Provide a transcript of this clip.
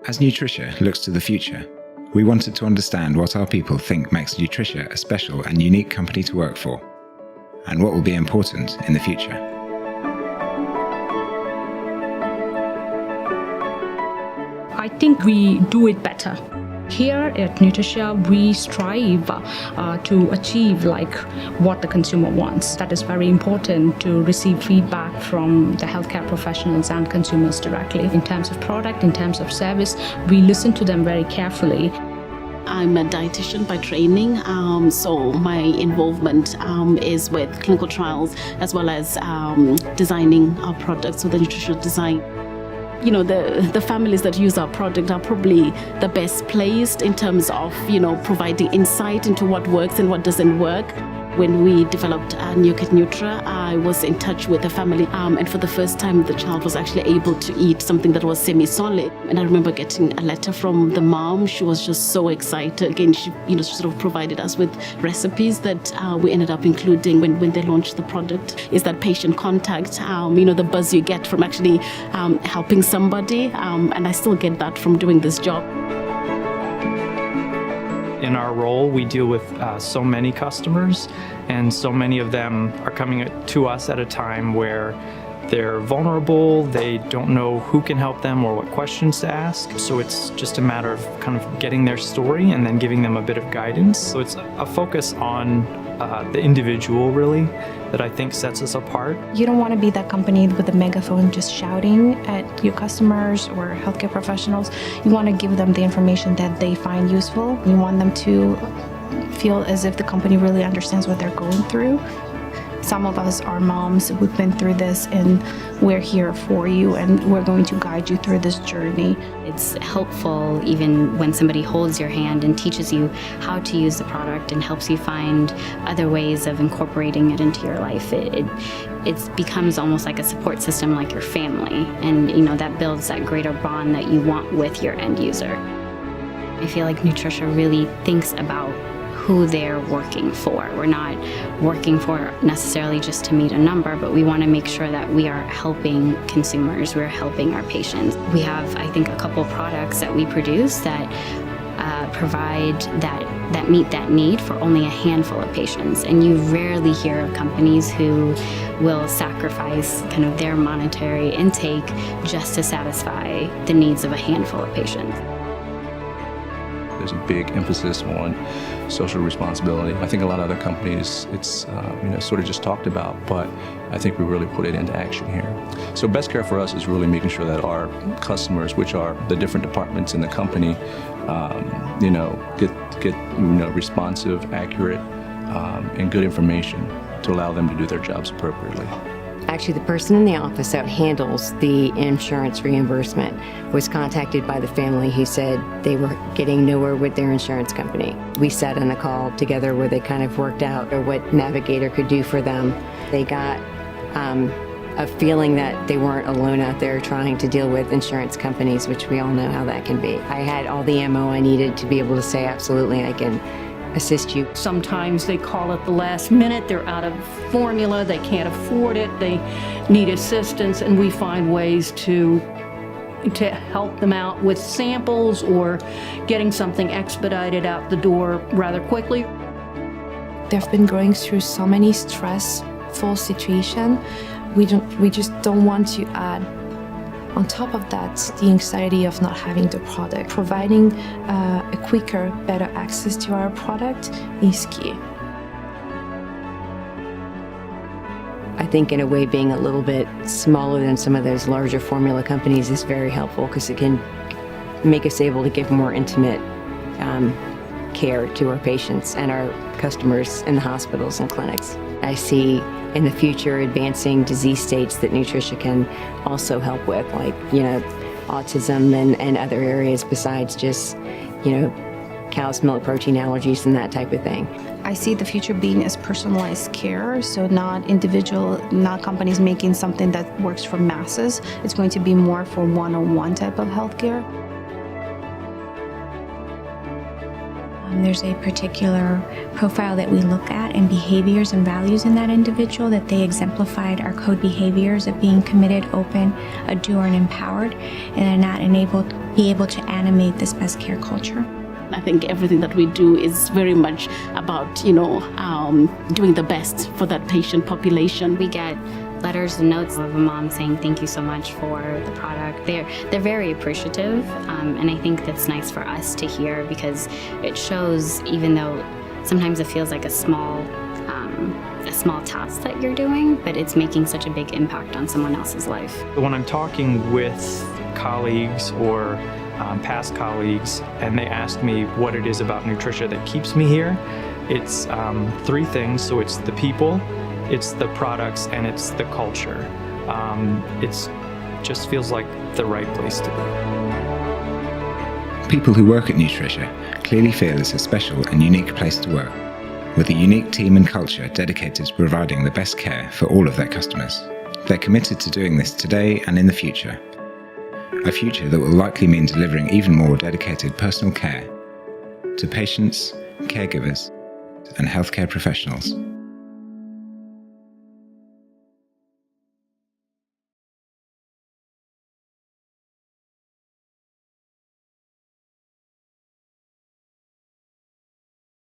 As Nutricia looks to the future, we wanted to understand what our people think makes Nutricia a special and unique company to work for, and what will be important in the future. I think we do it better. Here at Nutricia, we strive to achieve what the consumer wants. That is very important, to receive feedback from the healthcare professionals and consumers directly. In terms of product, in terms of service, we listen to them very carefully. I'm a dietitian by training, so my involvement is with clinical trials as well as designing our products with the nutritional design. You know, the families that use our product are probably the best placed in terms of, providing insight into what works and what doesn't work. When we developed New Kit Nutra, I was in touch with the family, and for the first time, the child was actually able to eat something that was semi-solid. And I remember getting a letter from the mom. She was just so excited. Again, she sort of provided us with recipes that we ended up including when they launched the product. Is that patient contact, the buzz you get from actually helping somebody, and I still get that from doing this job. In our role, we deal with so many customers, and so many of them are coming to us at a time where they're vulnerable, they don't know who can help them or what questions to ask. So it's just a matter of kind of getting their story and then giving them a bit of guidance. So it's a focus on the individual, really, that I think sets us apart. You don't want to be that company with a megaphone just shouting at your customers or healthcare professionals. You want to give them the information that they find useful. You want them to feel as if the company really understands what they're going through. Some of us are moms, we've been through this, and we're here for you, and we're going to guide you through this journey. It's helpful even when somebody holds your hand and teaches you how to use the product and helps you find other ways of incorporating it into your life. It becomes almost like a support system, like your family, and that builds that greater bond that you want with your end user. I feel like Nutricia really thinks about who they're working for. We're not working for necessarily just to meet a number, but we want to make sure that we are helping consumers, we're helping our patients. We have, I think, a couple products that we produce that provide that meet that need for only a handful of patients. And you rarely hear of companies who will sacrifice kind of their monetary intake just to satisfy the needs of a handful of patients. There's a big emphasis on social responsibility. I think a lot of other companies, it's sort of just talked about, but I think we really put it into action here. So best care for us is really making sure that our customers, which are the different departments in the company, get responsive, accurate, and good information to allow them to do their jobs appropriately. Actually, the person in the office that handles the insurance reimbursement was contacted by the family who said they were getting nowhere with their insurance company. We sat on a call together where they kind of worked out what Navigator could do for them. They got a feeling that they weren't alone out there trying to deal with insurance companies, which we all know how that can be. I had all the ammo I needed to be able to say, absolutely, I can assist you. Sometimes they call at the last minute, they're out of formula, they can't afford it, they need assistance, and we find ways to help them out with samples or getting something expedited out the door rather quickly. They've been going through so many stressful situations. We just don't want to add on top of that the anxiety of not having the product. Providing a quicker, better access to our product is key. I think in a way being a little bit smaller than some of those larger formula companies is very helpful because it can make us able to give more intimate care to our patients and our customers in the hospitals and clinics. I see in the future advancing disease states that Nutricia can also help with, like, autism and other areas besides just, cow's milk protein allergies and that type of thing. I see the future being as personalized care, so not companies making something that works for masses. It's going to be more for one-on-one type of healthcare. There's a particular profile that we look at and behaviors and values in that individual that they exemplified our code behaviors of being committed, open, a doer, and empowered, and are not be able to animate this best care culture. I think everything that we do is very much about, doing the best for that patient population. We get letters and notes of a mom saying thank you so much for the product. They're very appreciative, and I think that's nice for us to hear because it shows, even though sometimes it feels like a small task that you're doing, but it's making such a big impact on someone else's life. When I'm talking with colleagues or past colleagues and they ask me what it is about Nutricia that keeps me here, it's three things. So it's the people, it's the products, and it's the culture. It just feels like the right place to be. People who work at Nutricia clearly feel it's a special and unique place to work, with a unique team and culture dedicated to providing the best care for all of their customers. They're committed to doing this today and in the future. A future that will likely mean delivering even more dedicated personal care to patients, caregivers, and healthcare professionals.